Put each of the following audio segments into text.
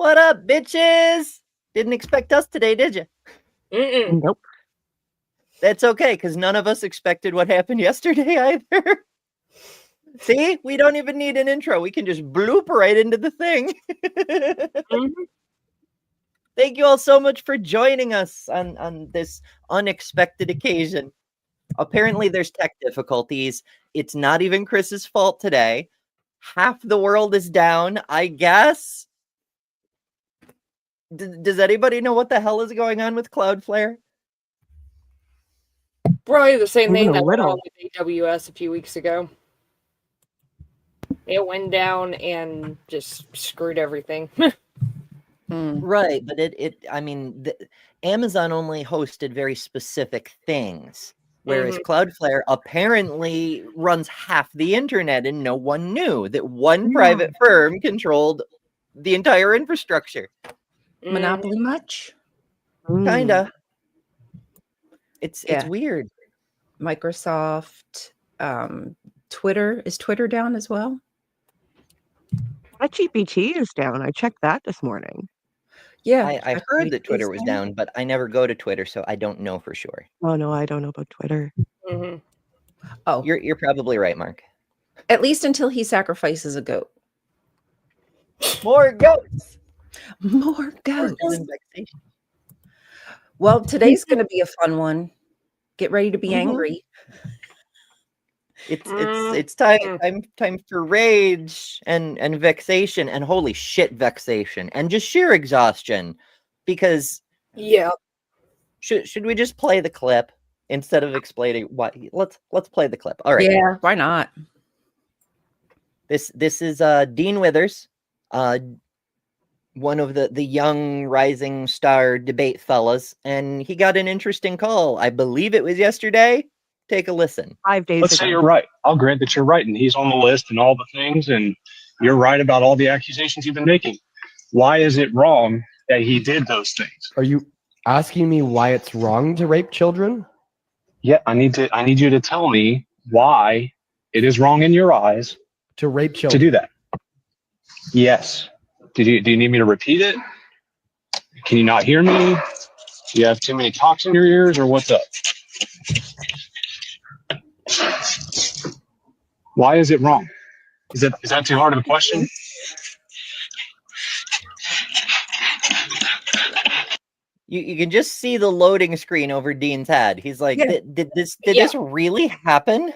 What up, bitches? Didn't expect us today, did you? Nope. That's okay, because none of us expected what happened yesterday either. See, we don't even need an intro. We can just bloop right into the thing. Thank you all so much for joining us on this unexpected occasion. Apparently, there's tech difficulties. It's not even Chris's fault today. Half the world is down, I guess. Does anybody know what the hell is going on with Cloudflare? Probably the same thing Even a that went little. on with AWS a few weeks ago. It went down and just screwed everything. Right, but I mean, Amazon only hosted very specific things, whereas Cloudflare apparently runs half the internet, and no one knew that one private firm controlled the entire infrastructure. Monopoly much? Kinda. It's Yeah. weird. Microsoft, Twitter. Is Twitter down as well? ChatGPT is down. I checked that this morning. Yeah. I heard that Twitter was down, but I never go to Twitter, so I don't know for sure. Oh no, I don't know about Twitter. Oh, You're probably right, Mark. at least until he sacrifices a goat. More goats. More goats. Than vexation. Well, today's going to be a fun one. Get ready to be angry. It's time for rage and vexation and holy shit vexation and just sheer exhaustion, because should we just play the clip instead of explaining what? Let's play the clip. All right. Yeah, why not? This is Dean Withers, one of the young rising star debate fellas, and he got an interesting call. I believe it was yesterday. Take a listen. 5 days Let's ago. say you're right. I'll grant that you're right, and he's on the list and all the things, and you're right about all the accusations you've been making. Why is it wrong that he did those things? Are you asking me why it's wrong to rape children? Yeah, I need you to tell me why it is wrong in your eyes To rape to children. do that. Yes. Do you need me to repeat it? Can you not hear me? Do you have too many talks in your ears, or what's up? Why is it wrong? Is that too hard of a question? You can just see the loading screen over Dean's head. He's like, Yeah. did this really happen?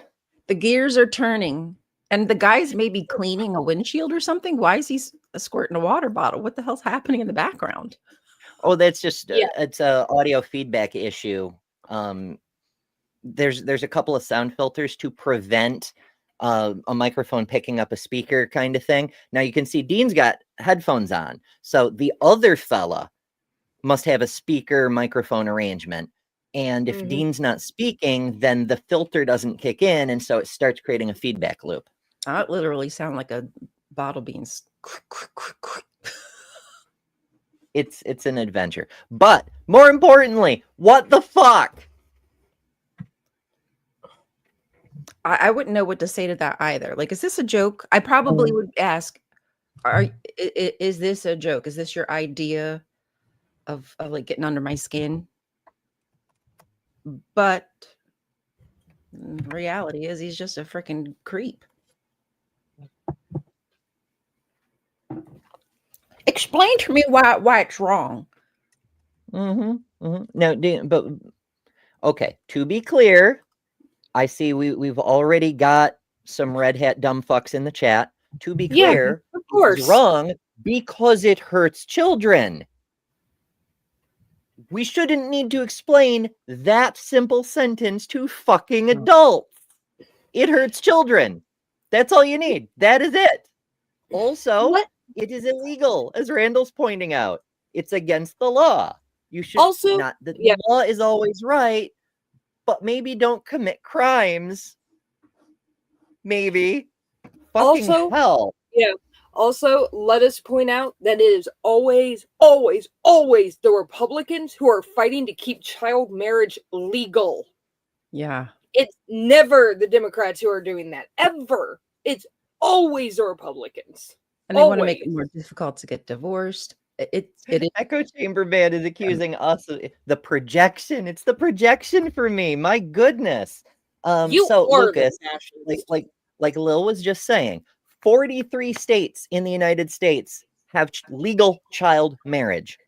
The gears are turning. And the guy's maybe cleaning a windshield or something. Why is he squirting a water bottle? What the hell's happening in the background? Oh, that's just it's a audio feedback issue. There's a couple of sound filters to prevent a microphone picking up a speaker kind of thing. Now you can see Dean's got headphones on, so the other fella must have a speaker microphone arrangement. And if Dean's not speaking, then the filter doesn't kick in, and so it starts creating a feedback loop. That literally sound like a bottle being It's an adventure. But more importantly, what the fuck? I wouldn't know what to say to that either. Like, is this a joke? I probably would ask, is this a joke? Is this your idea of like getting under my skin? But reality is he's just a freaking creep. Explain to me why it's wrong. Now, but okay, to be clear, I see we've already got some red hat dumb fucks in the chat. To be clear, of course. it's wrong because it hurts children. We shouldn't need to explain that simple sentence to fucking adults. It hurts children. That's all you need. That is it. Also, it is illegal, as Randall's pointing out. It's against the law. You should Also, not. The law is always right, but maybe don't commit crimes. Maybe. Fucking hell. Yeah. Also, let us point out that it is always, always, always the Republicans who are fighting to keep child marriage legal. Yeah. It's never the Democrats who are doing that. Ever. It's always the Republicans. And they want to make it more difficult to get divorced. it is. Echo Chamber Man is accusing us of the projection. It's the projection for me. My goodness. You So are Lucas, the fascist. like Lil was just saying, 43 states in the United States have legal child marriage.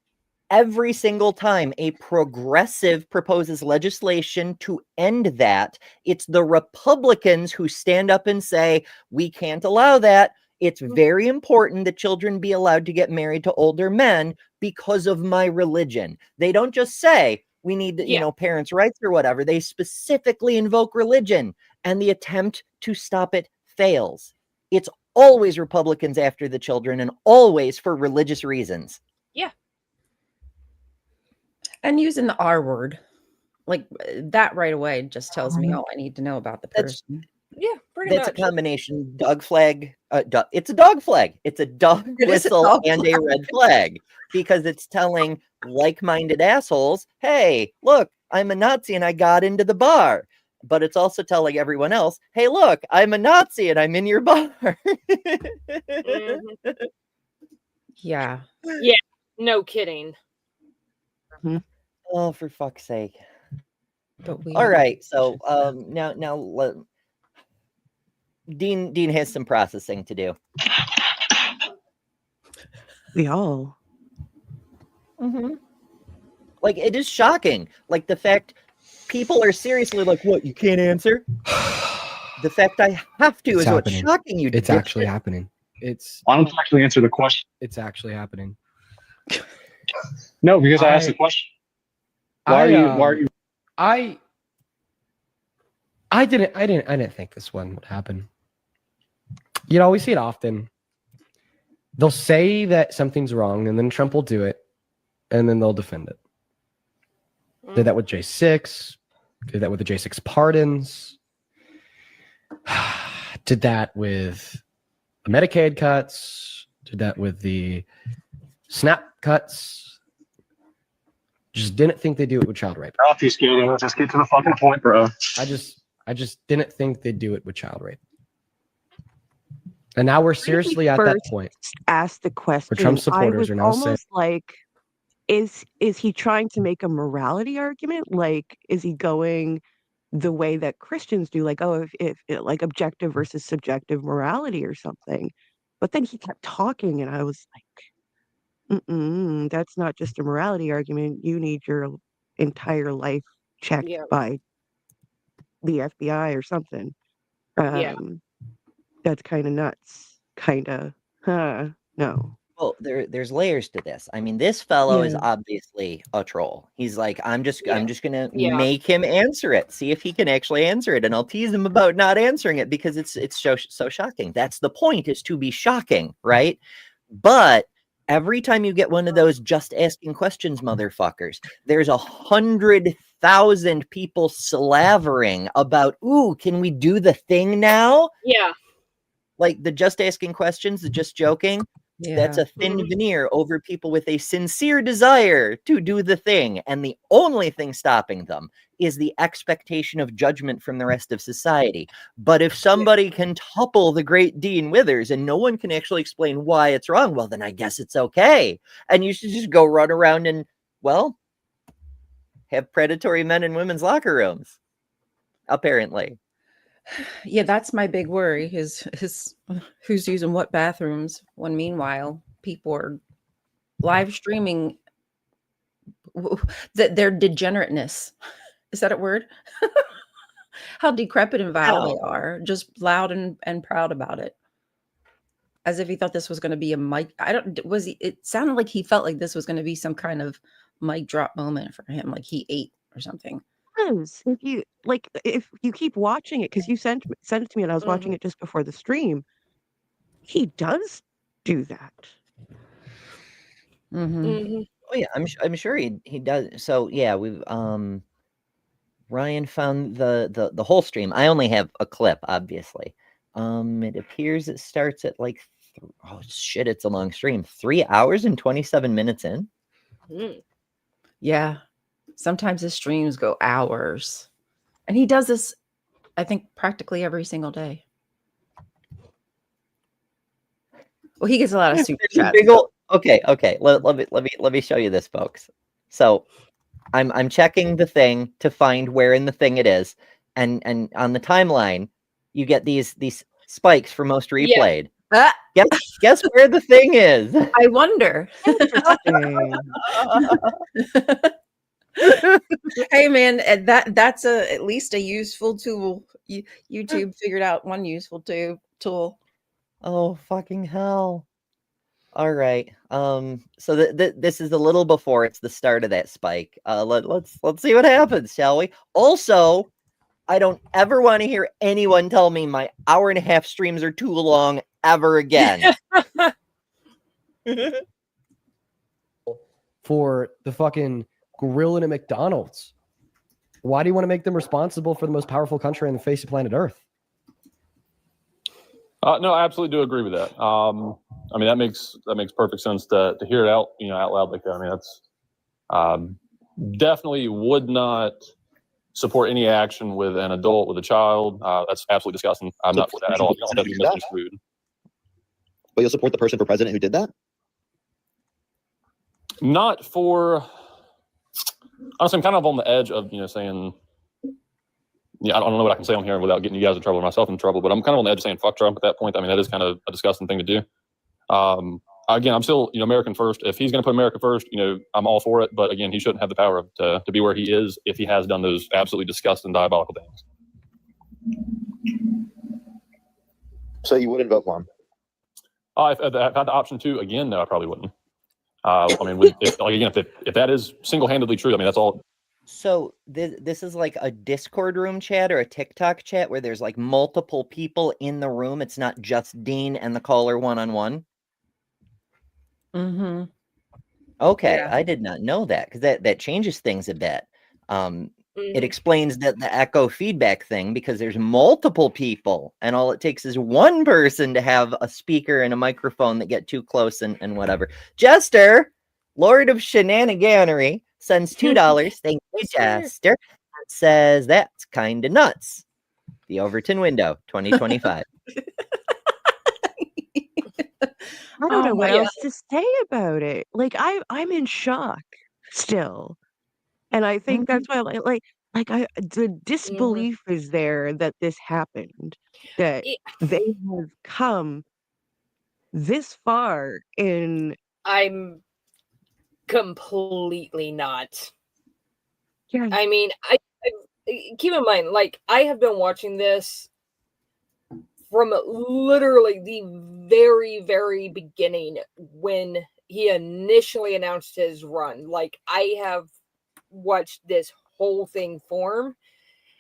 Every single time a progressive proposes legislation to end that, it's the Republicans who stand up and say, we can't allow that. It's very important that children be allowed to get married to older men because of my religion. They don't just say we need, parents' rights or whatever. They specifically invoke religion, and the attempt to stop it fails. It's always Republicans after the children, and always for religious reasons. Yeah. And using the R word, like that right away just tells me all I need to know about the person. Yeah, pretty That's much. a combination dog flag. It's a dog flag. It's a dog whistle and a red flag, because it's telling like-minded assholes, hey, look, I'm a Nazi and I got into the bar. But it's also telling everyone else, hey, look, I'm a Nazi and I'm in your bar. Yeah. Yeah, no kidding. Oh, for fuck's sake. But All right, so now Dean has some processing to do. We all. Like, it is shocking. Like, the fact people are seriously like, what, you can't answer? The fact I have to It's is happening. what's shocking you. It's actually happening. Why don't you actually answer the question? It's actually happening. No, because I asked the question. Why are you? I didn't think this one would happen. You know, we see it often. They'll say that something's wrong, and then Trump will do it, and then they'll defend it. Did that with J6. Did that with the J6 pardons. Did that with the Medicaid cuts. Did that with the SNAP cuts. Just didn't think they'd do it with child rape. Off you skating. Let's just get to the fucking point, bro. I just didn't think they'd do it with child rape. And now we're seriously at that point. Ask the question. Where Trump supporters are now saying, almost like, is he trying to make a morality argument? Like, is he going the way that Christians do? Like, oh, if like objective versus subjective morality or something. But then he kept talking, and I was like, that's not just a morality argument. You need your entire life checked by the FBI or something. That's kind of nuts. No. Well, there's layers to this. I mean, this fellow is obviously a troll. He's like, I'm just gonna make him answer it. See if he can actually answer it, and I'll tease him about not answering it because it's so shocking. That's the point, is to be shocking, right? But every time you get one of those just asking questions motherfuckers, there's 100,000 people slavering about, ooh, can we do the thing now? Yeah. Like the just asking questions, the just joking. That's a thin veneer over people with a sincere desire to do the thing. And the only thing stopping them is the expectation of judgment from the rest of society. But if somebody can topple the great Dean Withers and no one can actually explain why it's wrong, well, then I guess it's okay. And you should just go run around and, well, have predatory men in women's locker rooms, apparently. Yeah, that's my big worry is who's using what bathrooms when meanwhile people are live streaming their degenerateness. Is that a word? How decrepit and vile they are, just loud and proud about it. As if he thought this was going to be a mic. It sounded like he felt like this was going to be some kind of mic drop moment for him, like he ate or something. If you keep watching it, because you sent it to me and I was watching it just before the stream, he does do that. Oh yeah, I'm sure he does. So yeah, we've Ryan found the whole stream. I only have a clip, obviously. It appears it starts at like oh shit, it's a long stream. 3 hours and 27 minutes in. Yeah. Sometimes his streams go hours. And he does this, I think, practically every single day. Well, he gets a lot of super chats. Okay. Let me show you this, folks. So I'm checking the thing to find where in the thing it is, and on the timeline, you get these spikes for most Yeah. replayed. Ah, Guess where the thing is? I wonder. Interesting. Hey man, that's at least a useful tool. YouTube figured out one useful tool. Oh, fucking hell. All right. So this is a little before it's the start of that spike. Let's see what happens, shall we? Also, I don't ever want to hear anyone tell me my hour and a half streams are too long ever again. For the fucking grilling at McDonald's. Why do you want to make them responsible for the most powerful country on the face of planet Earth? No, I absolutely do agree with that. I mean, that makes perfect sense to hear it out loud like that. I mean, that's definitely would not support any action with an adult, with a child. That's absolutely disgusting. I'm not for that at all. You don't have to be misconstrued. But you'll support the person for president who did that? Not for. Honestly, I'm kind of on the edge of saying. Yeah, I don't know what I can say on here without getting you guys in trouble or myself in trouble, but I'm kind of on the edge of saying fuck Trump at that point. I mean, that is kind of a disgusting thing to do. Again, I'm still, American first. If he's going to put America first, I'm all for it. But again, he shouldn't have the power to be where he is if he has done those absolutely disgusting, diabolical things. So you wouldn't vote for him? If I had the option to, again, no, I probably wouldn't. I mean, if that is single-handedly true, I mean, that's all. So this is like a Discord room chat or a TikTok chat where there's like multiple people in the room. It's not just Dean and the caller one-on-one. Mm-hmm. Okay, Yeah. I did not know that because that changes things a bit. It Mhm. explains that the echo feedback thing because there's multiple people and all it takes is one person to have a speaker and a microphone that get too close and whatever. Jester, Lord of Shenaniganery, sends $2. Thank you, Jester. Jester. Says that's kind of nuts. The Overton window, 2025. I don't know Oh what my else to say about it. Like I'm in shock still. And I think that's why the disbelief is there that this happened, that It- they have come this far in I'm completely not. yeah, I mean, I keep in mind, like, I have been watching this from literally the very, very beginning when he initially announced his run. Like, I have watched this whole thing form,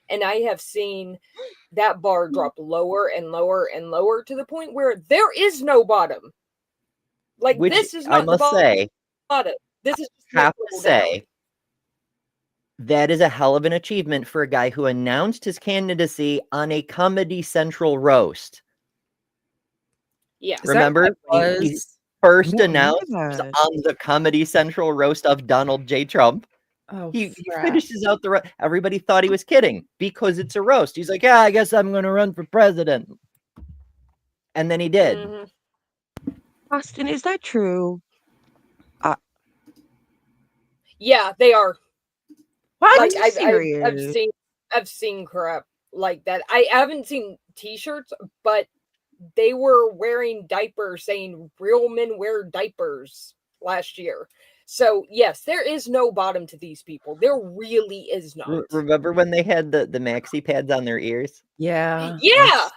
and I have seen that bar drop lower and lower and lower to the point where there is no bottom. Like, Which this is I not the must say, bottom. This is just have next to level down. say, that is a hell of an achievement for a guy who announced his candidacy on a Comedy Central roast. Yeah. Is that Remember what it when he was? first Yeah, announced he was yeah. on the Comedy Central roast of Donald J. Trump? Oh, He crap. finishes out the roast. Everybody thought he was kidding because it's a roast. He's like, yeah, I guess I'm going to run for president. And then he did. Mhm. Austin, is that true? Yeah, they are. What? Like, Are you I've serious? seen crap like that. I haven't seen T-shirts, but they were wearing diapers saying "real men wear diapers" last year. So yes, there is no bottom to these people. There really is not. Remember when they had the maxi pads on their ears? Yeah. Yeah,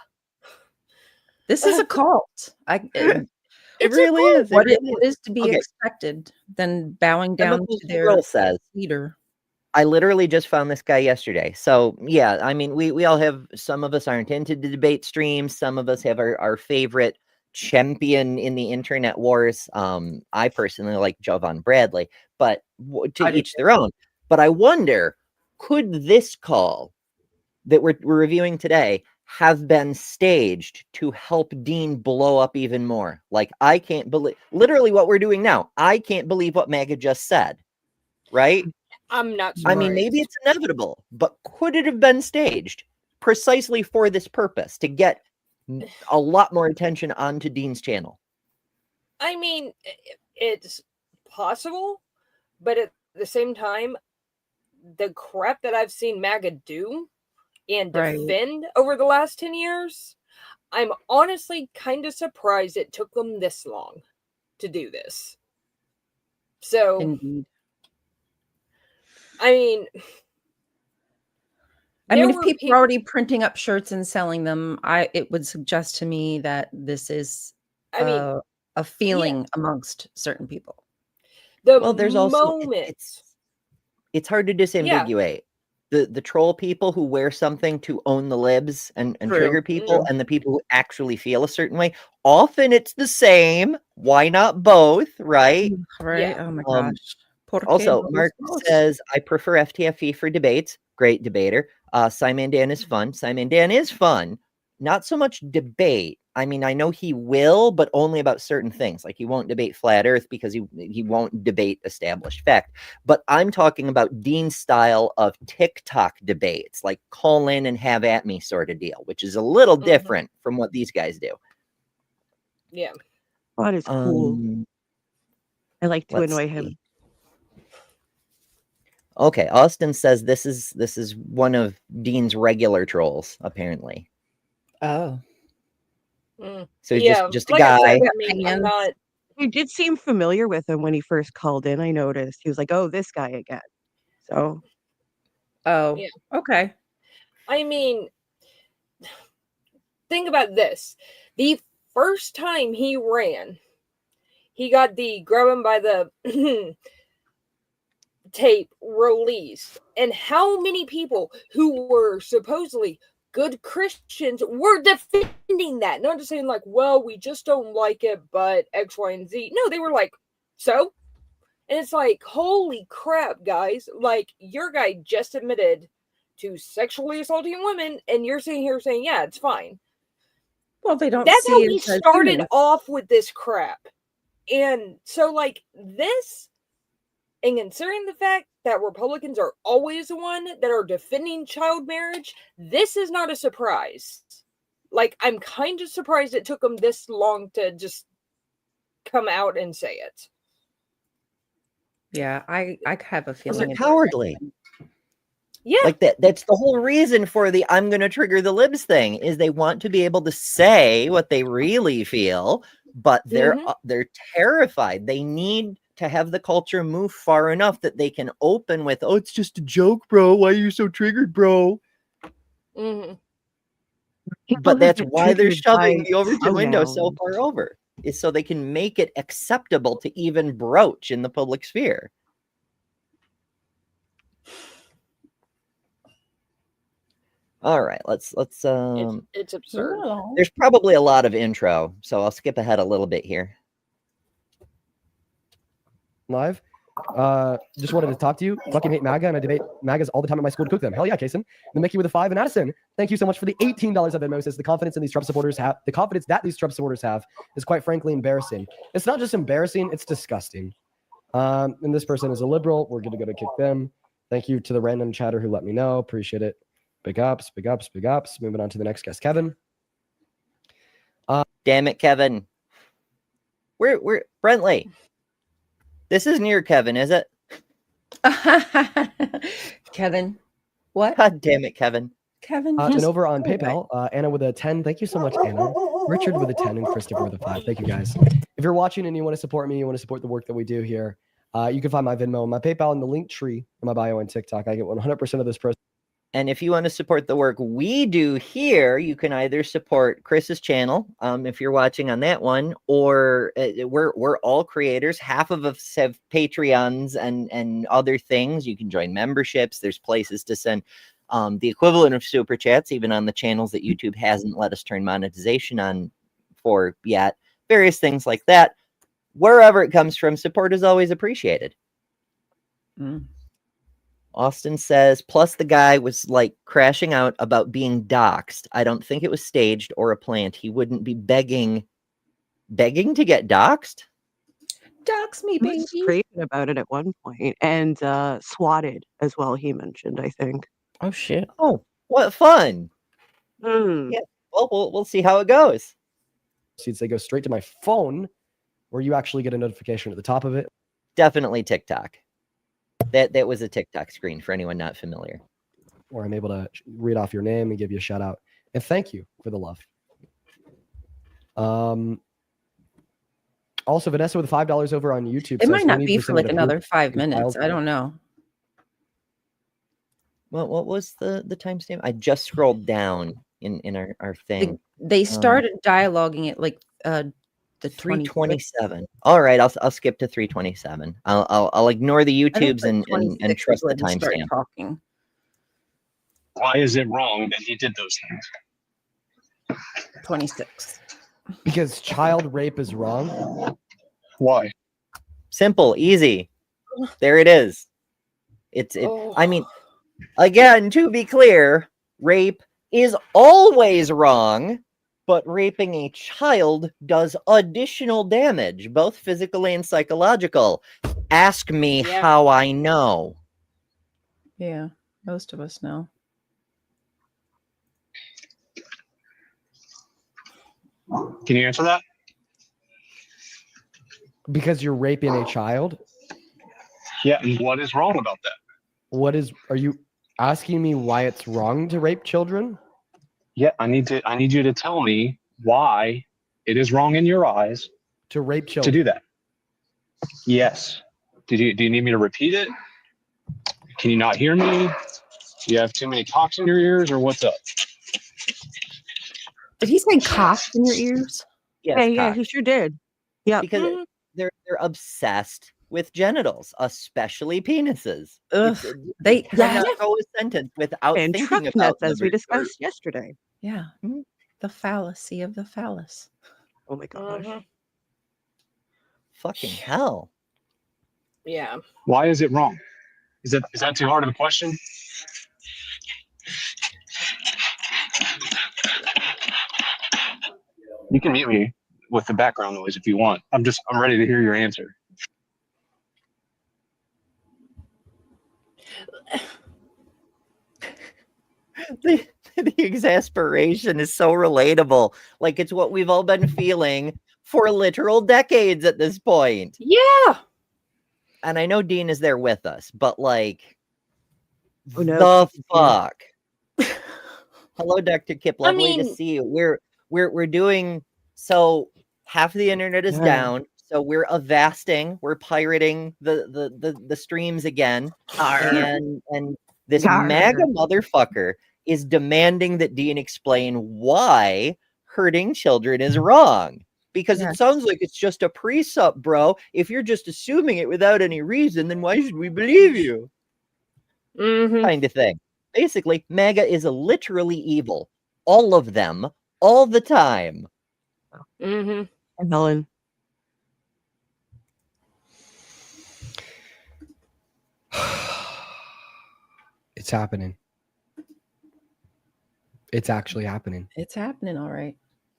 This is a cult. It it's really a is. It What really what is to be Okay. expected than bowing down Chemical to their Swirl says, leader? I literally just found this guy yesterday. So yeah, I mean, we all have, some of us aren't into the debate streams. Some of us have our favorite champion in the internet wars. I personally like Jovan Bradley, but to I do each their own. But I wonder, could this call that we're reviewing today have been staged to help Dean blow up even more? Like, I can't believe, literally what we're doing now. I can't believe what MAGA just said, right? I'm not I surprised. mean, maybe it's inevitable, but could it have been staged precisely for this purpose, to get a lot more attention onto Dean's channel? I mean, it's possible, but at the same time, the crap that I've seen MAGA do and Right. defend over the last 10 years, I'm honestly kind of surprised it took them this long to do this. So, Indeed. I mean, I mean, there if were people are already printing up shirts and selling them, it would suggest to me that this is I mean, a feeling amongst certain people. the Well, there's also moment. it's hard to disambiguate the troll people who wear something to own the libs and True, trigger people, true. and the people who actually feel a certain way. Often it's the same. Why not both, right? Right? Yeah. Oh my gosh. ¿Por qué Also, no Mark los dos? says, I prefer FTFE for debates. Great debater. Simon Dan is fun. Simon Dan is fun. Not so much debate. I mean, I know he will, but only about certain things. Like he won't debate flat earth because he won't debate established fact. But I'm talking about Dean's style of TikTok debates, like call in and have at me sort of deal, which is a little different from what these guys do. Yeah. That is cool. I like to let's annoy him. see. Okay, Austin says this is one of Dean's regular trolls, apparently. Oh. So he's Yeah, just a like I guy. said, I mean, I'm not. He did seem familiar with him when he first called in. I noticed he was like, "Oh, this guy again." So, Oh. Yeah. Okay. I mean, think about this. The first time he ran, he got the grab him by the tape released. And how many people who were supposedly good Christians were defending that? Not just saying, like, well, we just don't like it, but X, Y, and Z. No, they were like, so? And it's like, holy crap, guys. Like, your guy just admitted to sexually assaulting women, and you're sitting here saying, yeah, it's fine. Well, they don't That's see how it we as started humans. off with this crap. And so, like, this, and considering the fact that Republicans are always the one that are defending child marriage, this is not a surprise. Like, I'm kind of surprised it took them this long to just come out and say it. Yeah, I have a Those feeling are it's cowardly. Yeah. Like that's the whole reason for the I'm gonna trigger the libs thing, is they want to be able to say what they really feel, but they're terrified. They need to have the culture move far enough that they can open with, oh, it's just a joke, bro. Why are you so triggered, bro? Mm-hmm. But that's why they're shoving the Overton window so pronouns. far over, is so they can make it acceptable to even broach in the public sphere. All right, let's It's absurd. there's probably a lot of intro, so I'll skip ahead a little bit here. Live. Just wanted to talk to you. Fucking hate MAGA, and I debate MAGAs all the time at my school to cook them. Hell yeah, Kason. The Mickey with a 5 and Addison. Thank you so much for the $18 of Venmo. The confidence in these Trump supporters have, the confidence that these Trump supporters have, is quite frankly embarrassing. It's not just embarrassing; it's disgusting. And this person is a liberal. We're gonna kick them. Thank you to the random chatter who let me know. Appreciate it. Big ups, big ups, big ups. Moving on to the next guest, Kevin. Damn it, Kevin. We're Brentley. This isn't your Kevin, is it? Kevin. What? God damn it, Kevin. Kevin. And over on PayPal, Anna with a 10. Thank you so much, Anna. Richard with a 10 and Christopher with a 5. Thank you, guys. If you're watching and you want to support me, you want to support the work that we do here, you can find my Venmo, my PayPal in the link tree in my bio and TikTok. I get 100% of this proceeds. And if you want to support the work we do here, you can either support Chris's channel, if you're watching on that one, or we're all creators. Half of us have Patreons and other things. You can join memberships. There's places to send the equivalent of super chats, even on the channels that YouTube hasn't let us turn monetization on for yet. Various things like that. Wherever it comes from, support is always appreciated. Austin says, plus the guy was like crashing out about being doxxed. I don't think it was staged or a plant. He wouldn't be begging to get doxxed. Dox me, He was baby. raving about it at one point, and swatted as well. He mentioned, I think. Oh shit. Oh, what fun. Mm. Yeah. Well, we'll see how it goes. They go straight to my phone, or you actually get a notification at the top of it. Definitely TikTok. That was a TikTok screen for anyone not familiar. Or I'm able to read off your name and give you a shout out. And thank you for the love. Also, Vanessa with $5 over on YouTube. It says, might "We not need be to for send like it another approved 5 to minutes. child I don't know. What was the timestamp? I just scrolled down in our thing. They started dialoguing at like the 26th. 327. All right, I'll skip to 327. I'll ignore the I think, YouTubes like, and 26 trust is the when he started timestamp. talking. Why is it wrong that he did those things? 26. Because child rape is wrong. Why? Simple, easy. There it is. Oh. I mean, again, to be clear, rape is always wrong, but raping a child does additional damage, both physical and psychological. Ask me Yeah. how I know. Yeah, most of us know. Can you answer that? Because you're raping a child. Yeah. And what is wrong about that? Are you asking me why it's wrong to rape children? Yeah, I need you to tell me why it is wrong in your eyes To rape to children. do that. Yes. Do you need me to repeat it? Can you not hear me? Do you have too many cocks in your ears, or what's up? Did he say cock in your ears? Yes, Yeah, yeah, cock. he sure did. Yeah. Because they're obsessed with genitals, especially penises. Ugh, You they cannot go a sentence without And thinking truck about nuts, them as we or- discussed yesterday. yeah, the fallacy of the phallus. Oh my gosh. Mhm. Fucking hell. Yeah. Why is it wrong? Is that too hard of a question? You can mute me with the background noise if you want. I'm ready to hear your answer. The exasperation is so relatable. Like it's what we've all been feeling for literal decades at this point. Yeah. And I know Dean is there with us, but like, Oh, no, the Keith is here. fuck. Hello, Dr. Kip. Lovely to mean- see you. We're doing so. Half the internet is Yeah. down, so we're avasting. We're pirating the streams again, and this Yarr. MAGA motherfucker is demanding that Dean explain why hurting children is wrong. Because Yes. it sounds like it's just a precept, bro. If you're just assuming it without any reason, then why should we believe you? Mm-hmm. Kind of thing. Basically, MAGA is literally evil. All of them, all the time. Mm-hmm. And Helen. It's happening. It's actually happening. It's happening, all right.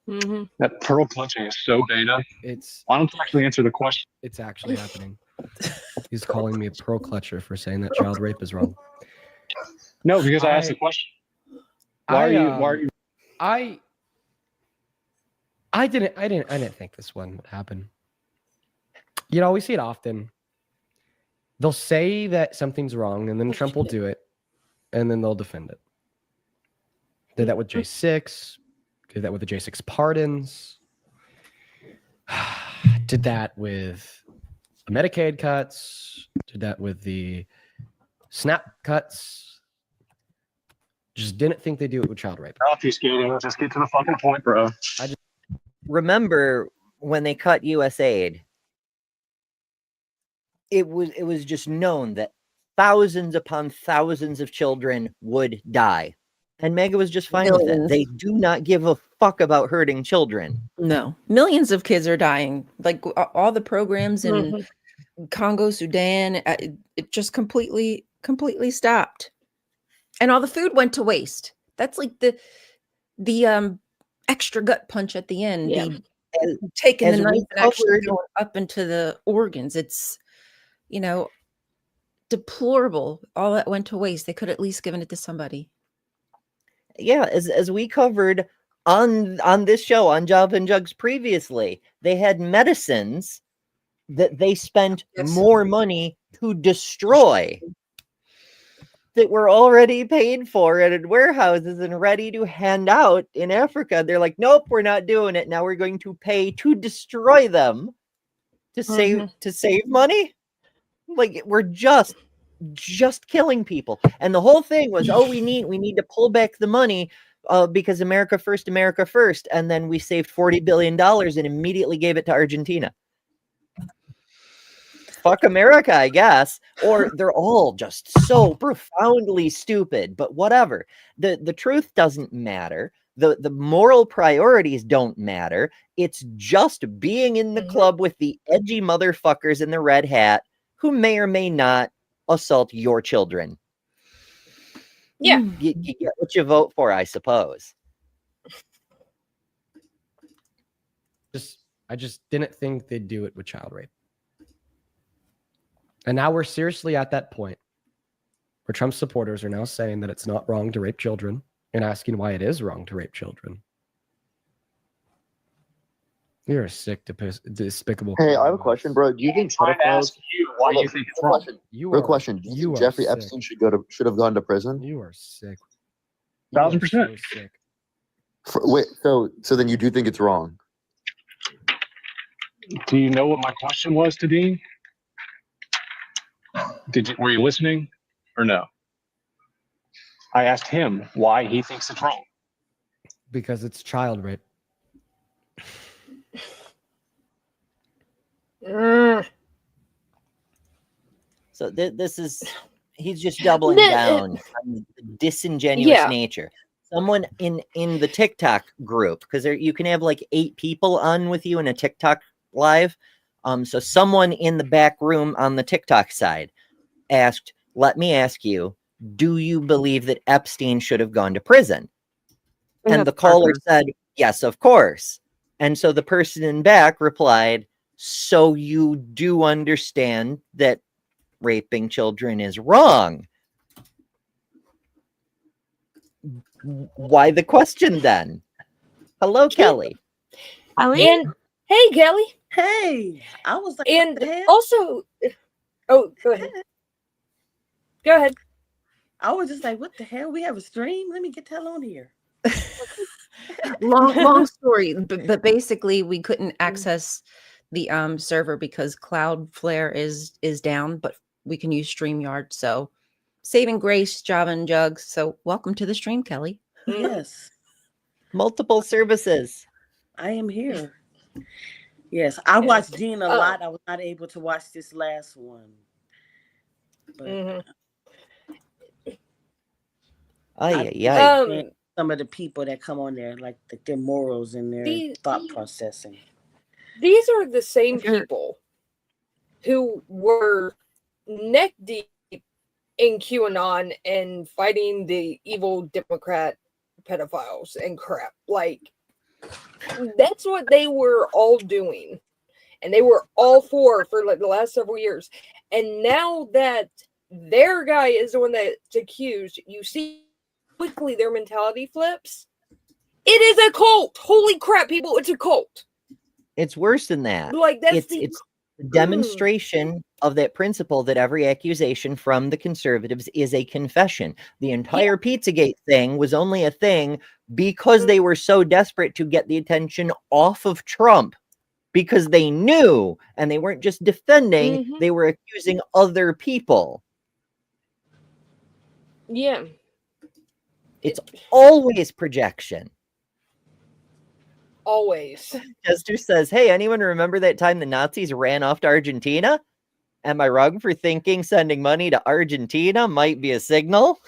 Mm-hmm. That pearl clutching is so beta. It's Why don't you actually answer the question? actually happening. He's calling me a pearl clutcher for saying that child rape is wrong. No, because I asked the question. Why are you? I didn't think this one would happen. You know, we see it often. They'll say that something's wrong, and then Trump will do it, and then they'll defend it. Did that with J6. Did that with the J6 pardons. Did that with the Medicaid cuts. Did that with the SNAP cuts. Just didn't think they'd do it with child rape. Obfuscating. Let's just get to the fucking point, bro. Remember when they cut US aid, it was just known that thousands upon thousands of children would die. And MAGA was just fine with it. Millions. They do not give a fuck about hurting children. No, millions of kids are dying. Like all the programs in Mm-hmm. Congo, Sudan, it just completely stopped, and all the food went to waste. That's like the extra gut punch at the end. Yeah. Taking the as we knife and actually covered- going up into the organs. It's deplorable. All that went to waste. They could at least given it to somebody. Yeah, as we covered on this show on Job and Jugs previously, they had medicines that they spent Yes. more money to destroy that were already paid for in warehouses and ready to hand out in Africa. They're like, nope, we're not doing it. Now we're going to pay to destroy them to save money. Like, we're just killing people. And the whole thing was, oh, we need to pull back the money because America first. And then we saved $40 billion and immediately gave it to Argentina. Fuck America, I guess. Or they're all just so profoundly stupid, but whatever. The truth doesn't matter. The moral priorities don't matter. It's just being in the club with the edgy motherfuckers in the red hat who may or may not assault your children. Yeah. You get what you vote for, I suppose. I just didn't think they'd do it with child rape. And now we're seriously at that point where Trump supporters are now saying that it's not wrong to rape children and asking why it is wrong to rape children. You're a sick, despicable. Hey, I have a question, bro. Do you think Trying to ask pedophiles? you why you think it's wrong. Real question. Do you think Jeffrey Epstein should have gone to prison? You are sick. 1,000%. So sick. Wait, so then you do think it's wrong? Do you know what my question was to Dean? Were you listening or no? I asked him why he thinks it's wrong. Because it's child rape. So this is, he's just doubling down on the disingenuous nature. Someone in the TikTok group, because you can have like 8 people on with you in a TikTok live. So someone in the back room on the TikTok side asked, let me ask you, do you believe that Epstein should have gone to prison? And the caller said, yes, of course. And so the person in back replied, so you do understand that raping children is wrong? Why the question then? Hello, Kelly. And hey, Kelly. Hey, I was like, And what the hell? also, oh, go ahead. Go ahead. I was just like, what the hell? We have a stream? Let me get the hell on here. long story, but basically we couldn't access the server because Cloudflare is down, but we can use StreamYard. So saving grace, Java and Juggs. So welcome to the stream, Kelly. Yes, Multiple services. I am here. Yes, I watched Dean a lot. I was not able to watch this last one. But I understand some of the people that come on there, like their morals and their thought processing. These are the same people who were neck deep in QAnon and fighting the evil Democrat pedophiles and crap. Like, that's what they were all doing. And they were all for like the last several years. And now that their guy is the one that's accused, you see quickly their mentality flips. It is a cult. Holy crap, people, it's a cult. It's worse than that. Like, that's it's a demonstration of that principle that every accusation from the conservatives is a confession. The entire Pizzagate thing was only a thing because they were so desperate to get the attention off of Trump, because they knew, and they weren't just defending, they were accusing other people. Yeah. It's always projection. Always. Chester says, hey, anyone remember that time the Nazis ran off to Argentina? Am I wrong for thinking sending money to Argentina might be a signal?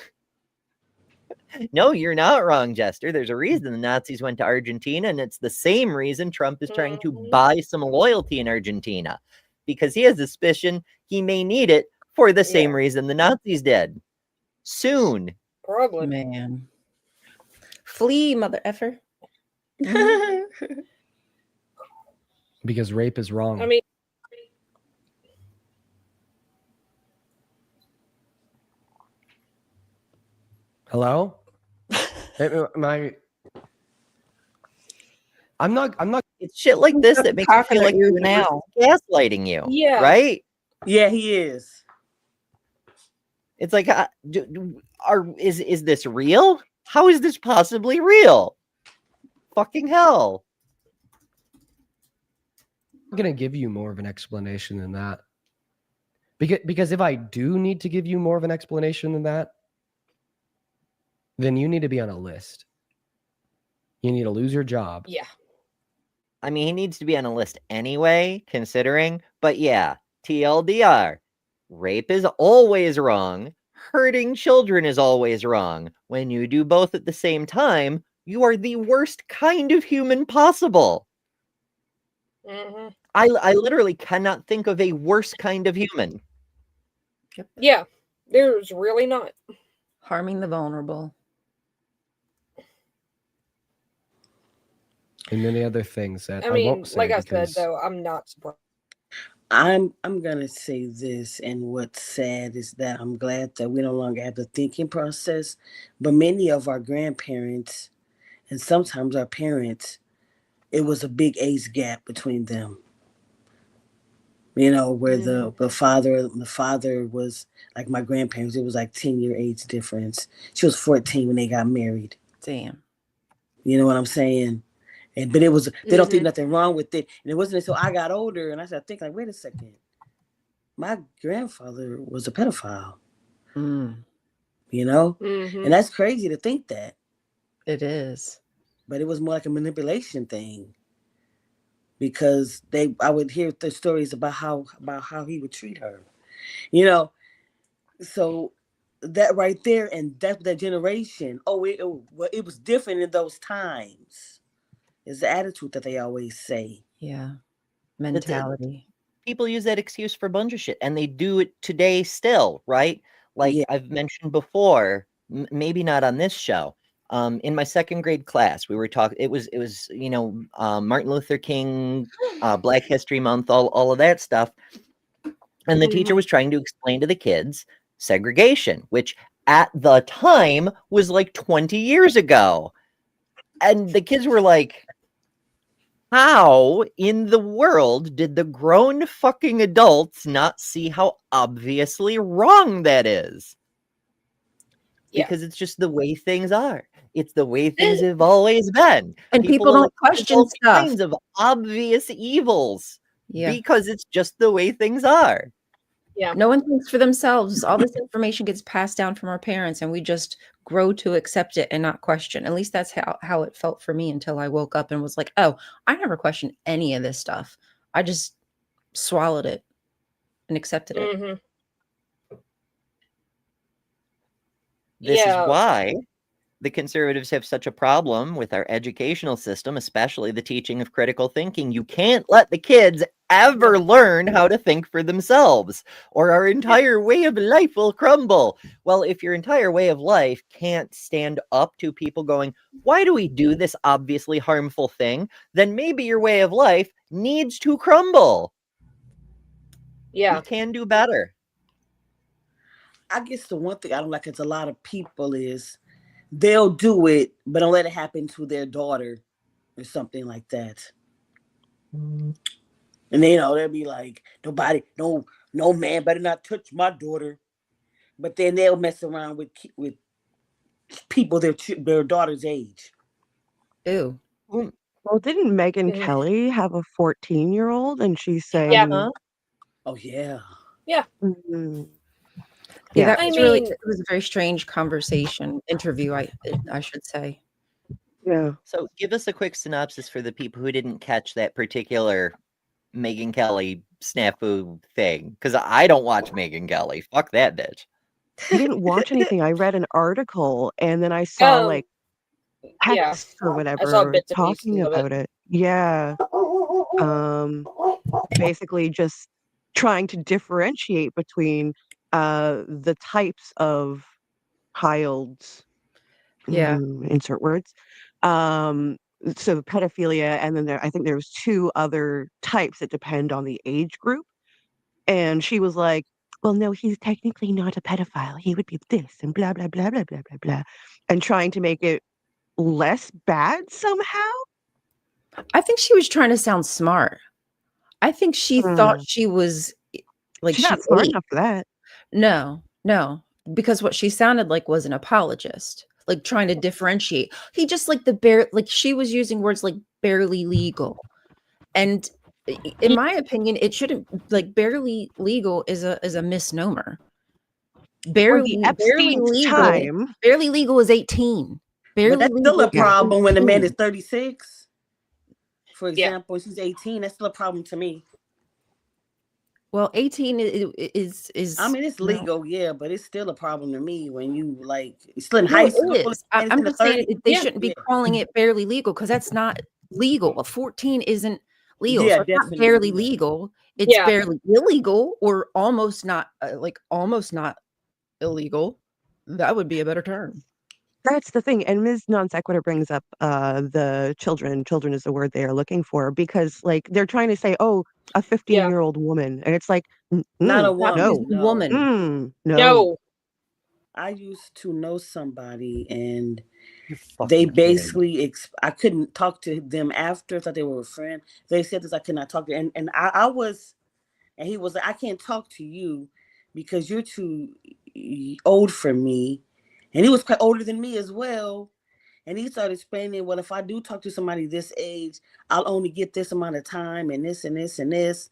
No, you're not wrong, Jester. There's a reason the Nazis went to Argentina, and it's the same reason Trump is trying to buy some loyalty in Argentina, because he has a suspicion he may need it for the same reason the Nazis did. Soon. Probably. Man. Flee, mother effer. Because rape is wrong. I mean, hello? I'm not It's shit like this that makes you feel like Coconut ears the universe now. is gaslighting you. Yeah. Right? Yeah, he is. It's like, is this real? How is this possibly real? Fucking hell. I'm gonna give you more of an explanation than that. Because if I do need to give you more of an explanation than that, then you need to be on a list. You need to lose your job. Yeah. I mean, he needs to be on a list anyway, considering. But yeah, TLDR. Rape is always wrong. Hurting children is always wrong. When you do both at the same time, you are the worst kind of human possible. Mm-hmm. I literally cannot think of a worse kind of human. Yeah. There's really not. Harming the vulnerable. And many other things that I I mean, won't say like I said, because though, I'm not surprised. I'm gonna say this, and what's sad is that I'm glad that we no longer have the thinking process, but many of our grandparents and sometimes our parents, it was a big age gap between them. You know, where the father was like my grandparents, it was like 10-year age difference. She was 14 when they got married. Damn. You know what I'm saying? And but it was they don't think Mhm. nothing wrong with it. And it wasn't until I got older and I started thinking, like, wait a second. My grandfather was a pedophile. Mm, You know? Mhm. And that's crazy to think that. it is. But it was more like a manipulation thing. Because I would hear the stories about how he would treat her. You know, so that right there, and that's that generation. It was different in those times. Is the attitude that they always say. Yeah. Mentality. People use that excuse for a bunch of shit, and they do it today still, right? Like Yeah. I've mentioned before, maybe not on this show. In my second grade class, we were talking. It was Martin Luther King, Black History Month, all of that stuff, and the teacher was trying to explain to the kids segregation, which at the time was like 20 years ago, and the kids were like, how in the world did the grown fucking adults not see how obviously wrong that is? Yeah. Because it's just the way things are. It's the way things have always been. And people will don't accept question all stuff. kinds of obvious evils Yeah. because it's just the way things are. Yeah. No one thinks for themselves. All this information gets passed down from our parents, and we just grow to accept it and not question. At least that's how it felt for me until I woke up and was like, oh, I never questioned any of this stuff. I just swallowed it and accepted it. Mhm. This is Yeah. why the conservatives have such a problem with our educational system, especially the teaching of critical thinking. You can't let the kids ever learn how to think for themselves, or our entire way of life will crumble. Well, if your entire way of life can't stand up to people going, why do we do this obviously harmful thing? Then maybe your way of life needs to crumble. Yeah. We can do better. I guess the one thing I don't like is a lot of people is they'll do it, but don't let it happen to their daughter or something like that. And they'll be like, no man better not touch my daughter. But then they'll mess around with people their daughter's age. Ew. Well, didn't Megyn Mhm. Kelly have a 14-year-old and she's saying, Yeah. Oh yeah. Yeah. Mhm. Yeah, Yeah. that I was really, mean- it was a very strange interview, I should say. Yeah. So give us a quick synopsis for the people who didn't catch that particular Megyn Kelly snafu thing, because I don't watch Megyn Kelly. Fuck that bitch. I didn't watch anything. I read an article and then I saw like yeah. texts or I saw whatever bits and talking pieces of about it. Yeah. Basically just trying to differentiate between the types of childs. Yeah. Insert words. So pedophilia, and then I think there's two other types that depend on the age group. And she was like, well, no, he's technically not a pedophile. He would be this and blah, blah, blah, blah, blah, blah, blah. And trying to make it less bad somehow. I think she was trying to sound smart. I think she thought she was like She's not smart enough for that. No, because what she sounded like was an apologist, like trying to differentiate. He just like she was using words like barely legal. And in my opinion, it shouldn't like barely legal is a misnomer. Barely legal. Barely legal is 18. Barely but that's legal still a problem when a man is 18. 36. For example, she's 18. That's still a problem to me. Well, 18 is I mean, it's legal, yeah, but it's still a problem to me when you like still in high school. It is. I'm just saying they shouldn't be calling it barely legal because that's not legal. A 14 isn't legal. Yeah, so it's not barely legal. It's barely illegal or almost not almost not illegal. That would be a better term. That's the thing. And Ms. Non Sequitur brings up the children. Children is the word they are looking for because like they're trying to say, oh, a 15-year-old woman. And it's like, not a woman. No. Woman. No. I used to know somebody and they basically, I couldn't talk to them after. I thought they were a friend. They said this, I could not talk to them. And I was, and he was like, I can't talk to you because you're too old for me. And he was quite older than me as well. And he started explaining, well, if I do talk to somebody this age, I'll only get this amount of time and this and this and this.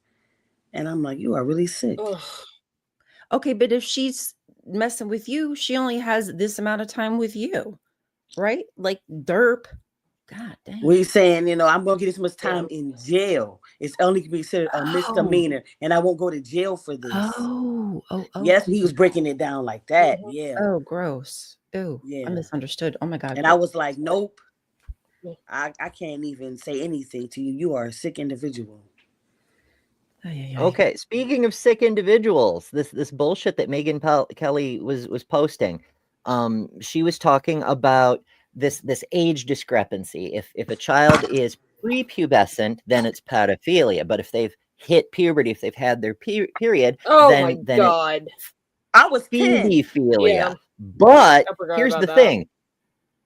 And I'm like, you are really sick. Ugh. Okay, but if she's messing with you, she only has this amount of time with you, right? Like derp. God damn. We're saying, I'm going to get this much time in jail. It's only to be considered a misdemeanor, and I won't go to jail for this. Oh. Yes, he was breaking it down like that. Yeah. Oh, gross. Oh, yeah. I misunderstood. Oh my God. And I was like, nope. I can't even say anything to you. You are a sick individual. Okay, speaking of sick individuals, this bullshit that Megan Kelly was posting, she was talking about this age discrepancy. If a child is prepubescent, then it's pedophilia. But if they've hit puberty, if they've had their period, then God, I was pedophilia. Yeah. But here's the thing: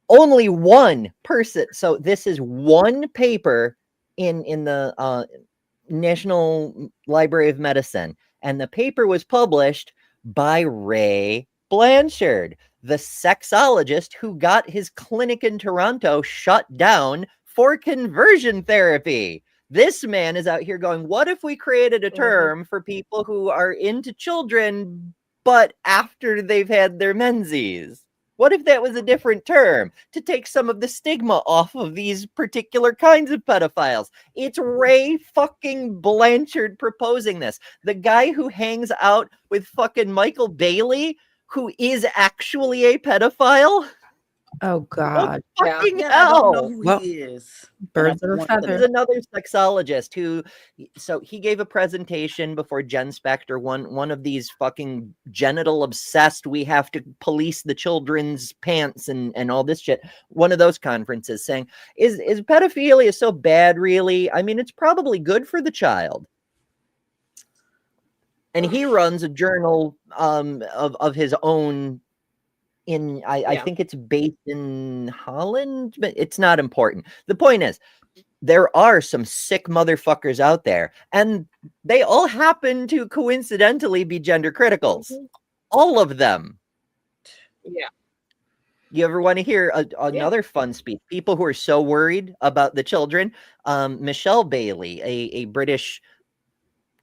only one person. So this is one paper in the National Library of Medicine, and the paper was published by Ray Blanchard, the sexologist who got his clinic in Toronto shut down for conversion therapy. This man is out here going, what if we created a term for people who are into children, but after they've had their menses? What if that was a different term to take some of the stigma off of these particular kinds of pedophiles? It's Ray fucking Blanchard proposing this. The guy who hangs out with fucking Michael Bailey, who is actually a pedophile. Oh God! Fucking hell! I don't know who he is. Birds of a feather. There's another sexologist who, so he gave a presentation before Jen Spector, one of these fucking genital obsessed, we have to police the children's pants and all this shit. One of those conferences saying, is pedophilia so bad, really? I mean, it's probably good for the child. And he runs a journal of his own. I think it's based in Holland, but it's not important. The point is, there are some sick motherfuckers out there, and they all happen to coincidentally be gender criticals. All of them. Yeah. You ever want to hear another fun speech? People who are so worried about the children. Michelle Bailey, a British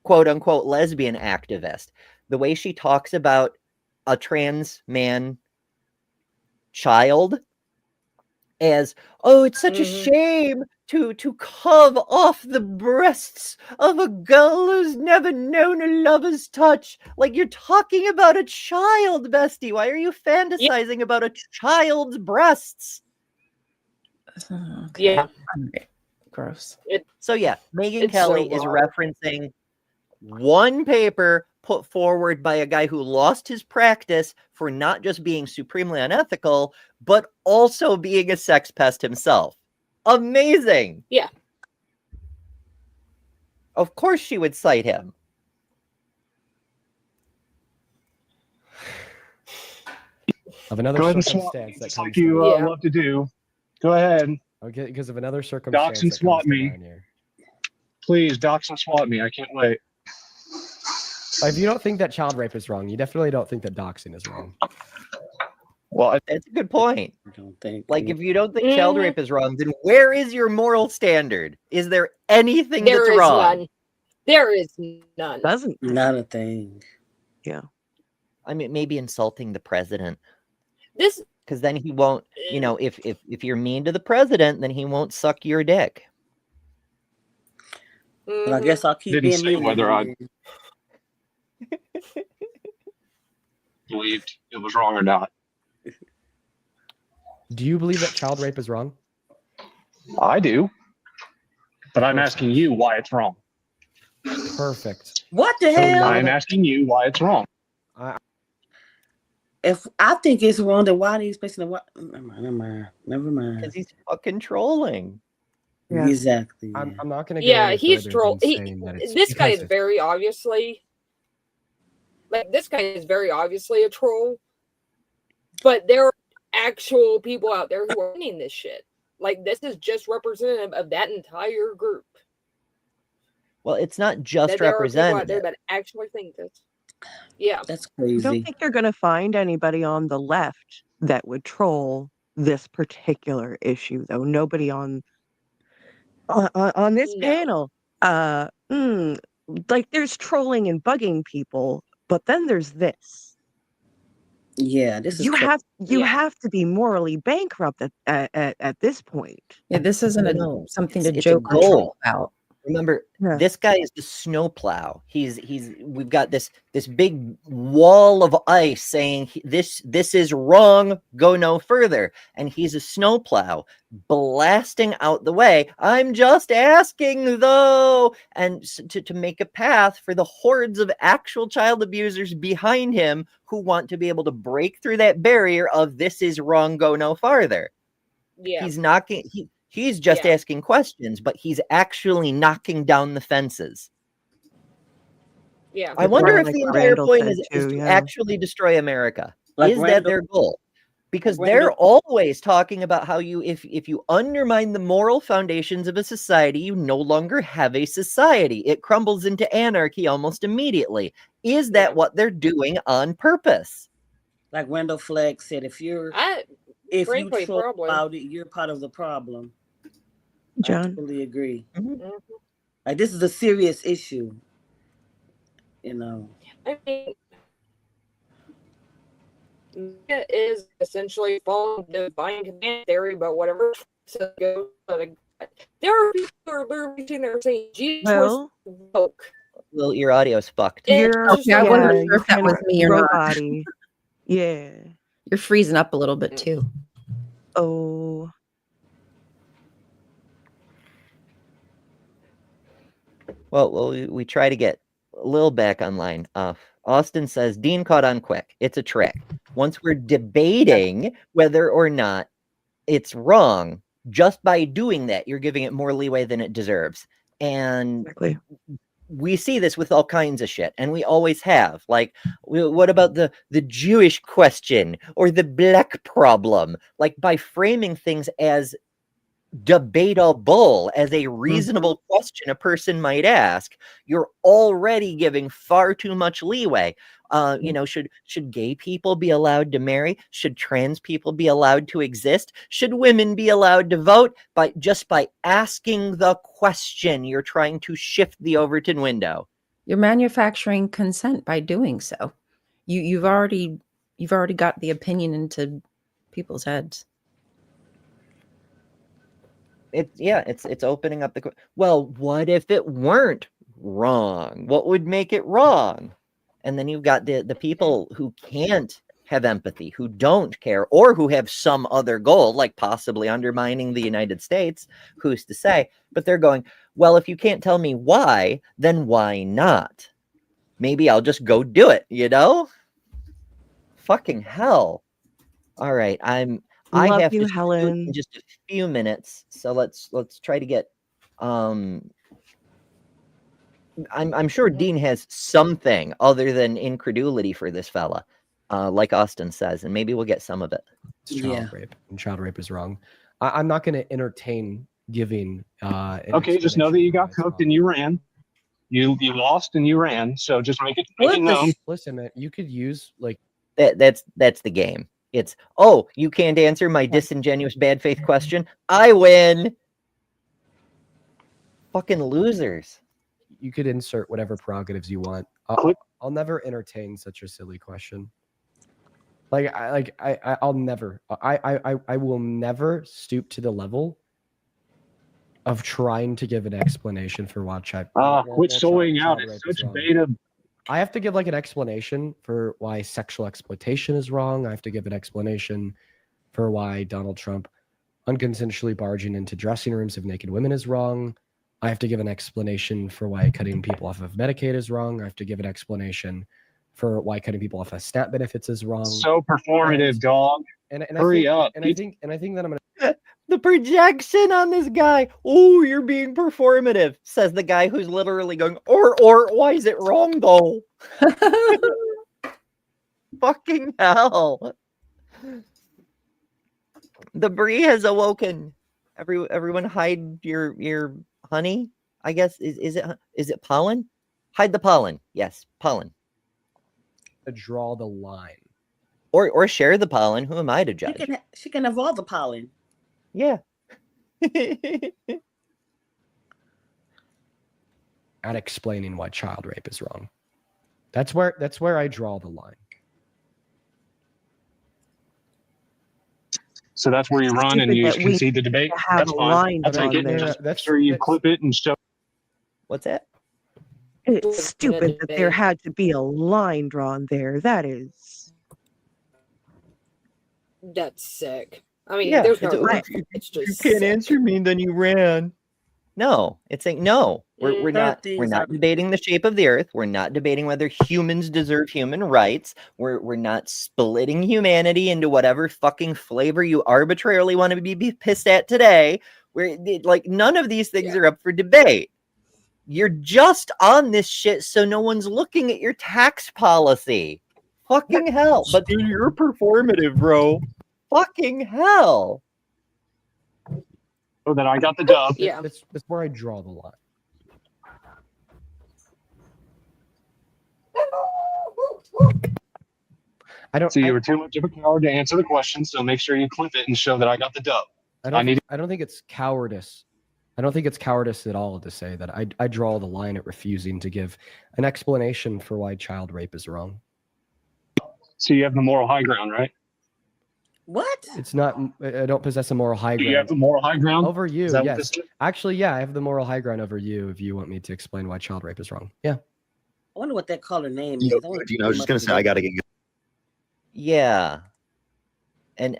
quote unquote lesbian activist, the way she talks about a trans man child as, oh, it's such a shame to carve off the breasts of a girl who's never known a lover's touch. Like, you're talking about a child, bestie. Why are you fantasizing about a child's breasts? Yeah. Gross. So yeah, Megan Kelly is referencing one paper put forward by a guy who lost his practice for not just being supremely unethical, but also being a sex pest himself. Amazing. Yeah. Of course she would cite him. Of another Go ahead and circumstance swap that just comes like you love to do. Go ahead. Okay, because of another circumstance. Dox and that comes swap to me. mind here. Please, dox and swap me. I can't wait. If you don't think that child rape is wrong, you definitely don't think that doxing is wrong. Well, That's a good point. I don't think. Like, if you don't think child rape is wrong, then where is your moral standard? Is there anything There that's is wrong? none. There is none. Doesn't. Not a thing. Yeah. I mean, maybe insulting the president, This because then he won't. You know, if you're mean to the president, then he won't suck your dick. But I guess I'll keep Didn't being say mean. whether I then. believed it was wrong or not. Do you believe that child rape is wrong? I do. But I'm asking you why it's wrong. Perfect. What the So hell? I'm asking you why it's wrong. If I think it's wrong, then why are you expecting to what? Never mind. Because he's fucking trolling. Yeah. Exactly. I'm not going to go yeah, any he's further troll. than saying that it's This guy is because very obviously this guy is very obviously a troll. But there are actual people out there who are winning this shit. Like, this is just representative of that entire group. Well, it's not just That there are people out there representative. that actually think this. Yeah. That's I don't crazy. think you're going to find anybody on the left that would troll this particular issue, though. Nobody on this No. panel. Like, there's trolling and bugging people, but then there's this. Yeah, this is You have Yeah. to be morally bankrupt at this point. Yeah, this isn't No, something it's to a joke or goal. troll about. Remember, Yeah. this guy is the snowplow. We've got this big wall of ice saying this is wrong, go no further. And he's a snowplow blasting out the way. I'm just asking though, and to make a path for the hordes of actual child abusers behind him who want to be able to break through that barrier of this is wrong, go no farther. Yeah. He's knocking. He's just Yeah. asking questions, but he's actually knocking down the fences. Yeah. I wonder Right, if like the entire Randall point said is too, to yeah. actually destroy America. Like Is that Randall- their goal? Because like they're Randall- always talking about how if you undermine the moral foundations of a society, you no longer have a society. It crumbles into anarchy almost immediately. Is that Yeah. what they're doing on purpose? Like Randall Flagg said, if you frankly, troll probably. about it, you're part of the problem. John? I totally agree. Mhm. Like, this is a serious issue. You know. I mean, MAGA is essentially following the divine command theory, but whatever goes. There are people who are literally saying Jesus Well, was woke. Well, your audio's fucked. It's you're just I like- wasn't yeah, sure you're if that kind was of me or not. robot-y. Yeah. You're freezing up a little bit too. Oh. Well, we try to get a little back online. Austin says, Dean caught on quick. It's a trick. Once we're debating whether or not it's wrong, just by doing that, you're giving it more leeway than it deserves. And Exactly. we see this with all kinds of shit, and we always have. Like, what about the Jewish question or the black problem? Like, by framing things as debatable, as a reasonable question a person might ask, you're already giving far too much leeway. You know, should gay people be allowed to marry? Should trans people be allowed to exist? Should women be allowed to vote? Just by asking the question, you're trying to shift the Overton window. You're manufacturing consent by doing so. You've already got the opinion into people's heads. It's opening up the. Well, what if it weren't wrong? What would make it wrong? And then you've got the people who can't have empathy, who don't care, or who have some other goal, like possibly undermining the United States. Who's to say? But they're going, well, if you can't tell me why, then why not? Maybe I'll just go do it, you know? Fucking hell. All right, I Love have you, to shoot Helen. in just a few minutes, so let's try to get. I'm sure Dean has something other than incredulity for this fella, like Austin says, and maybe we'll get some of it. It's child rape, and child rape is wrong. I'm not going to entertain giving. Okay, just know that you got cooked and you ran. You lost and you ran. So just make it known. Listen, man, you could use like that's the game. It's, oh, you can't answer my disingenuous bad faith question. I win. Fucking losers. You could insert whatever prerogatives you want. I'll never entertain such a silly question. I'll never. I will never stoop to the level of trying to give an explanation for why child. Quit soying out. It's such beta. I have to give like an explanation for why sexual exploitation is wrong. I have to give an explanation for why Donald Trump unconsensually barging into dressing rooms of naked women is wrong. I have to give an explanation for why cutting people off of Medicaid is wrong. I have to give an explanation for why cutting people off of SNAP benefits is wrong. So performative, dog. And hurry up. And I think that I'm gonna. The projection on this guy. Oh, you're being performative, says the guy who's literally going, or why is it wrong though? Fucking hell. The brie has awoken. Everyone hide your honey, I guess. Is it pollen? Hide the pollen. Yes, pollen. Draw the line. Or share the pollen. Who am I to judge? She can have all the pollen. Yeah. At explaining why child rape is wrong. That's where I draw the line. So that's where you run and you concede the debate. That's fine. I'll take it. That's sure you clip it and show. What's that? It's stupid that there had to be a line drawn there. That's sick. I mean, yeah, there's no line. It's just you can't answer me, then you ran. No, it's saying no. We're not debating the shape of the earth. We're not debating whether humans deserve human rights. We're not splitting humanity into whatever fucking flavor you arbitrarily want to be pissed at today. We're like, none of these things are up for debate. You're just on this shit so no one's looking at your tax policy. Fucking hell. But you're performative, bro. Fucking hell. Oh, then I got the dub. Yeah. That's where I draw the line. So you were too much of a coward to answer the question, so make sure you clip it and show that I got the dub. I don't think it's cowardice. I don't think it's cowardice at all to say that I draw the line at refusing to give an explanation for why child rape is wrong. So you have the moral high ground, right? What? It's not. I don't possess a moral high ground. You have the moral high ground over you. Is that yes, what this is? Actually, yeah, I have the moral high ground over you. If you want me to explain why child rape is wrong, yeah. I wonder what that color name is. I was just gonna say I gotta get. Yeah, and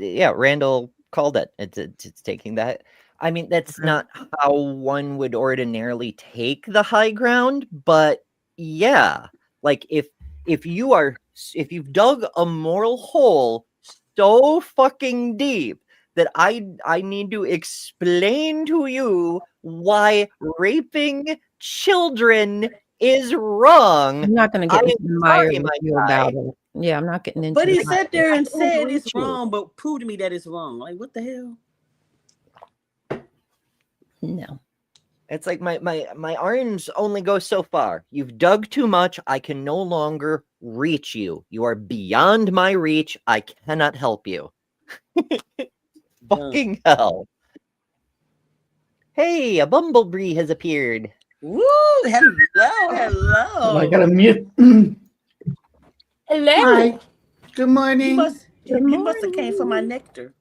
yeah, Randall called it. It's taking that. I mean, that's not how one would ordinarily take the high ground, but yeah, like if you've dug a moral hole so fucking deep that I need to explain to you why raping children is wrong. I'm not going to get mired with you about it. Yeah, I'm not getting into. But he sat there and said it's wrong, but proved to me that it's wrong. Like, what the hell? No. It's like my arms only go so far. You've dug too much. I can no longer reach you. You are beyond my reach. I cannot help you. Fucking hell. Hey, a bumblebee has appeared. Woo! Hello. I gotta mute. Hello. Hi. Good morning. You must have came for my nectar.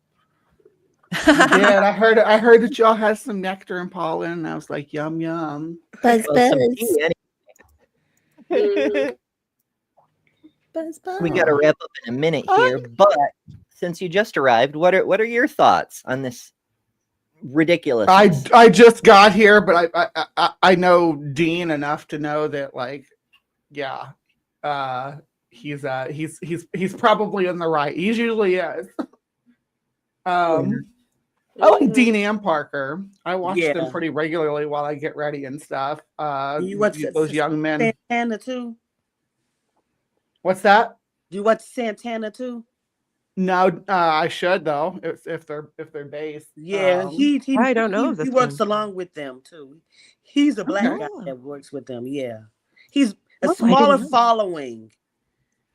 Yeah, I heard that y'all had some nectar and pollen, and I was like, yum yum. Buzz buzz. Buzz buzz. We got to wrap up in a minute here, but since you just arrived, what are your thoughts on this ridiculous? I just got here, but I know Dean enough to know that, like, yeah, he's probably in the right. He usually is. I like Dean and Parker. I watch them pretty regularly while I get ready and stuff. You watch those young men. Santana too. What's that? Do you watch Santana too? No, I should though if they're based. Yeah, I don't know he this works one. along with them too. He's a black guy Oh. that works with them. Yeah, he's a Oh, I smaller didn't know. following,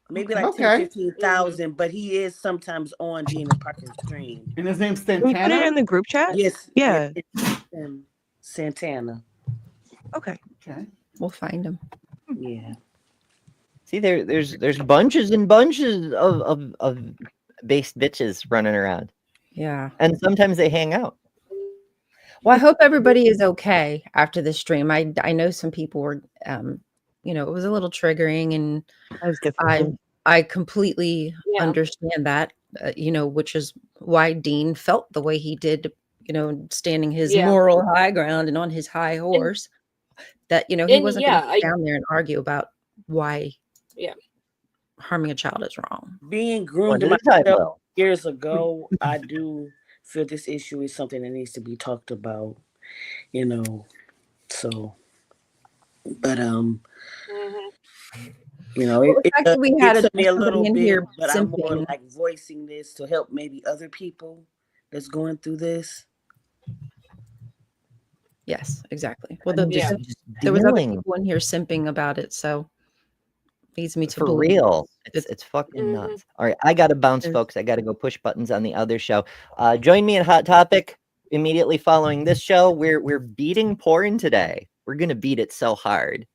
maybe like 10, Okay. 15,000, but he is sometimes on Dean and Parker's stream. And his name's Can we put it Santana. in the group chat? Yes, Yeah. Santana. Okay. Okay. We'll find him. Yeah. See, there's bunches and bunches of based bitches running around, Yeah. and sometimes they hang out. Well, I hope everybody is okay after the stream. I know some people were, you know, it was a little triggering, and That was difficult. I completely Yeah. understand that, you know, which is why Dean felt the way he did, you know, standing his Yeah. moral high ground and on his high horse. That, you know, he and wasn't yeah, going to sit down there and argue about why Yeah. harming a child is wrong. Being One groomed at a time, myself though. years ago, I do feel this issue is something that needs to be talked about, you know. So, but Mhm. you know, Well, the fact that we had took me a somebody little in bit, here but I'm more simping. like voicing this to help maybe other people that's going through this. Yes, exactly. Well, Yeah. there was other Dealing people in here simping about it, so leads me to for believe real. it's It's fucking Mhm. nuts. All right, I gotta bounce, There's- folks. I gotta go push buttons on the other show. Join me at Hot Topic immediately following this show. We're beating porn today. We're gonna beat it so hard.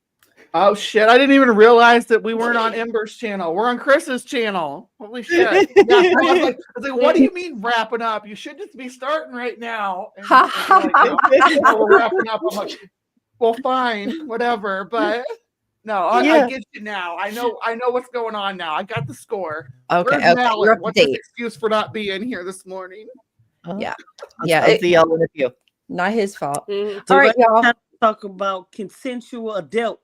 Oh shit! I didn't even realize that we weren't on Ember's channel. We're on Chris's channel. Holy shit! Yeah, I was like, what do you mean wrapping up? You should just be starting right now. And you're like, no, we're wrapping up. I'm like, well, fine, whatever. But no, I get you now. I know what's going on now. I got the score. Okay, Where's okay, Malin? you're up to What's his date. excuse for not being here this morning? Yeah, I'll see y'all in a few. Not his fault. Mhm. So All right, let's y'all. talk about consensual adult.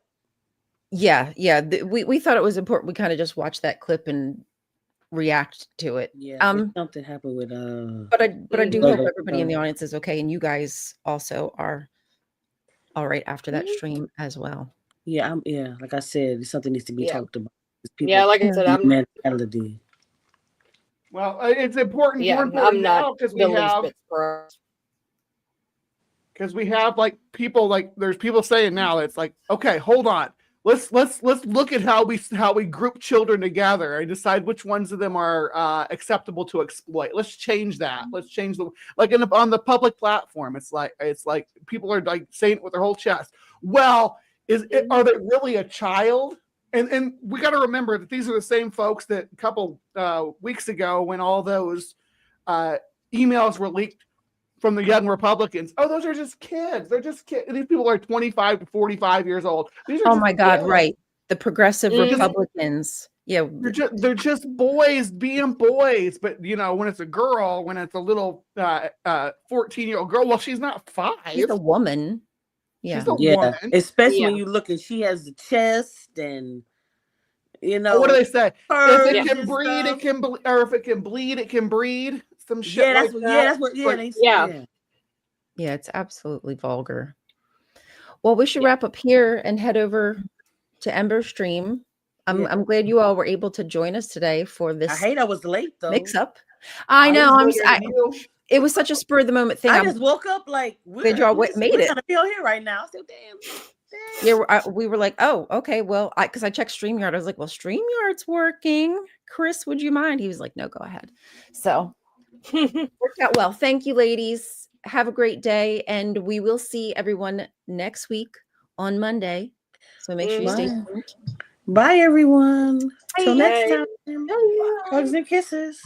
Yeah. We thought it was important. We kind of just watch that clip and react to it. Yeah, Um, something happened with but I do hope Mhm. everybody in the audience is okay, and you guys also are all right after that stream as well. Yeah, like I said, something needs to be Yeah. talked about. Yeah, like I said, I'm mentality. Well, it's important. yeah, More important I'm now not because the we least have bit surprised. like people like there's people saying now it's like, okay, hold on. Let's look at how we group children together and decide which ones of them are acceptable to exploit. Let's change that. Let's change like on the public platform. It's like people are like saying it with their whole chest. Well, are they really a child? And we got to remember that these are the same folks that a couple weeks ago, when all those emails were leaked from the young Republicans. Oh, those are just kids. They're just kids. These people are 25 to 45 years old. These are Oh just my God, kids. right. The progressive Mhm. Republicans. Yeah. They're just boys being boys. But, you know, when it's a girl, when it's a little 14-year-old girl, well, she's not 5. She's a woman. Yeah. She's a Yeah, woman. especially Yeah. when you look and she has the chest and, you know. Oh, what do they say? If curves it can and breed, stuff. it can bleed. Or if it can bleed, it can breed. Some shit Yeah, that's like what. that. Yeah, that's what. Yeah, Like, they say. Yeah. Yeah, it's absolutely vulgar. Well, we should wrap up here and head over to Ember Stream. I'm glad you all were able to join us today for this I hate I was late though. mix up. I know. was later than you. It was such a spur of the moment thing. I I'm just woke up like glad y'all made we're it. gonna be on here right now. I said, damn. Yeah, we were like, oh, okay. Well, because I checked StreamYard. I was like, well, StreamYard's working. Chris, would you mind? He was like, no, go ahead. So worked out well. Thank you, ladies. Have a great day. And we will see everyone next week on Monday. So make sure you stay Bye. tuned. Bye, everyone. Till next Bye. time. Hugs and kisses.